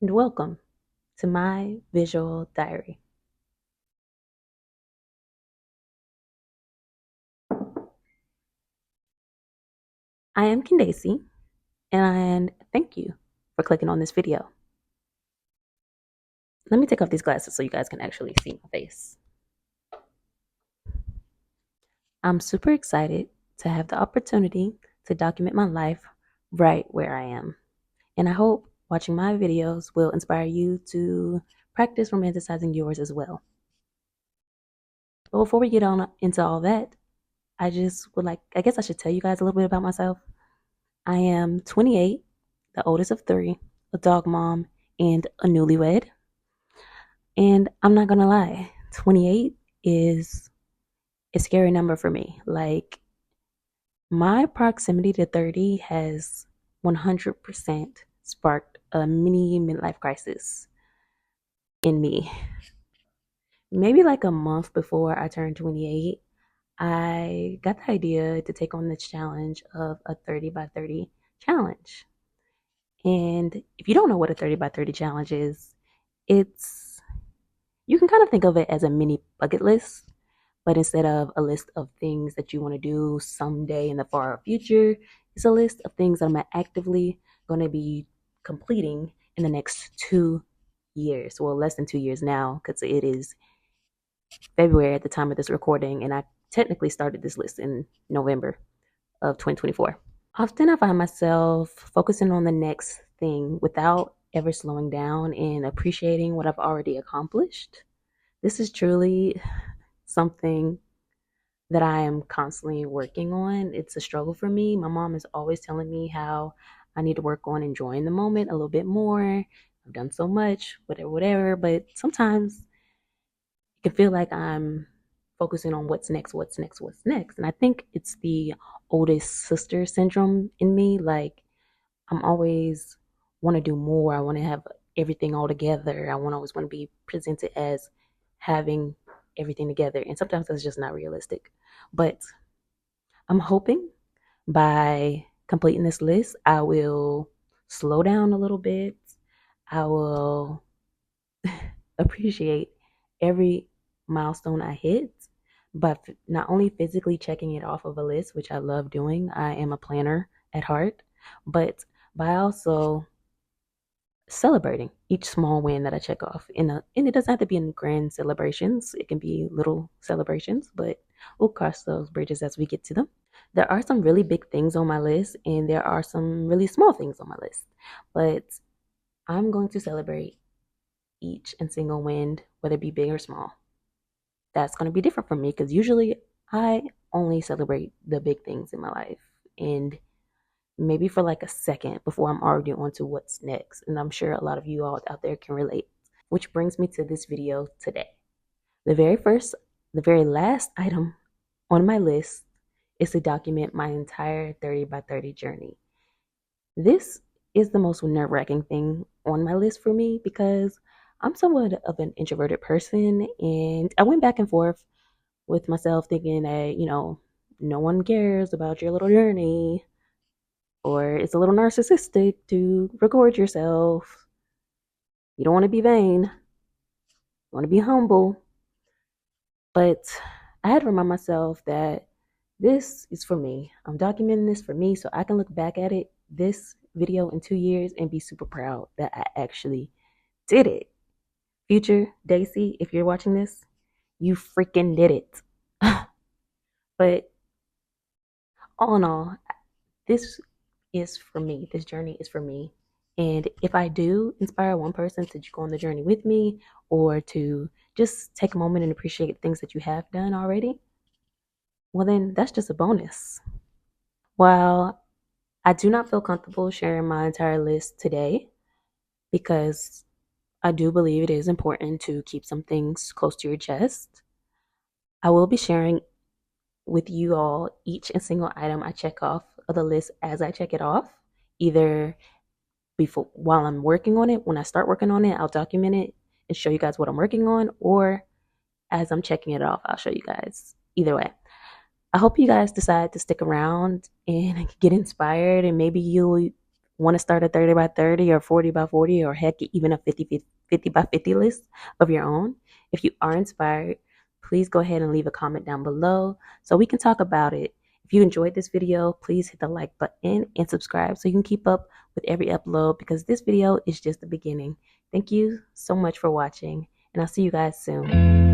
and welcome to my visual diary. I am Candacie, and thank you for clicking on this video. Let me take off these glasses so you guys can actually see my face. I'm super excited to have the opportunity to document my life right where I am. And I hope watching my videos will inspire you to practice romanticizing yours as well. But before we get on into all that, I guess I should tell you guys a little bit about myself. I am 28, the oldest of three, a dog mom, and a newlywed. And I'm not gonna lie, 28 is a scary number for me. Like, my proximity to 30 has 100% sparked a mini midlife crisis in me. Maybe like a month before I turned 28, I got the idea to take on this challenge of a 30 by 30 challenge. And if you don't know what a 30 by 30 challenge is, it's you can kind of think of it as a mini bucket list, but instead of a list of things that you want to do someday in the far future, it's a list of things that I'm actively going to be completing in the next 2 years. Well, less than 2 years now, because it is February at the time of this recording, and I technically started this list in November of 2024. Often I find myself focusing on the next thing without ever slowing down and appreciating what I've already accomplished. This is truly something that I am constantly working on. It's a struggle for me. My mom is always telling me how I need to work on enjoying the moment a little bit more. I've done so much, whatever, whatever. But sometimes it can feel like I'm focusing on what's next, what's next, what's next. And I think it's the oldest sister syndrome in me. Like, I'm always want to do more. I want to have everything all together. I want always want to be presented as having everything together. And sometimes that's just not realistic. But I'm hoping by completing this list, I will slow down a little bit. I will appreciate every milestone I hit, but not only physically checking it off of a list, which I love doing. I am a planner at heart, but by also celebrating each small win that I check off. And it doesn't have to be in grand celebrations. It can be little celebrations, but we'll cross those bridges as we get to them. There are some really big things on my list, and there are some really small things on my list. But I'm going to celebrate each and single win, whether it be big or small. That's going to be different for me because usually I only celebrate the big things in my life. And maybe for like a second before I'm already on to what's next. And I'm sure a lot of you all out there can relate. Which brings me to this video today. The very last item on my list is to document my entire 30 by 30 journey. This is the most nerve wracking thing on my list for me because I'm somewhat of an introverted person, and I went back and forth with myself thinking that, no one cares about your little journey, or it's a little narcissistic to record yourself. You don't want to be vain, you want to be humble. But I had to remind myself that this is for me. I'm documenting this for me so I can look back at this video in 2 years and be super proud that I actually did it. Future Daisy, if you're watching this, you freaking did it. But all in all, this is for me. This journey is for me. And if I do inspire one person to go on the journey with me or to just take a moment and appreciate things that you have done already, well, then that's just a bonus. While I do not feel comfortable sharing my entire list today because I do believe it is important to keep some things close to your chest, I will be sharing with you all each and single item I check off of the list as I check it off, either before while I'm working on it. When I start working on it, I'll document it and show you guys what I'm working on, or as I'm checking it off, I'll show you guys. Either way, I hope you guys decide to stick around and get inspired, and maybe you'll want to start a 30 by 30 or 40 by 40 or heck, even a 50 by 50 list of your own. If you are inspired, please go ahead and leave a comment down below so we can talk about it. If you enjoyed this video, please hit the like button and subscribe so you can keep up with every upload, because this video is just the beginning. Thank you so much for watching, and I'll see you guys soon.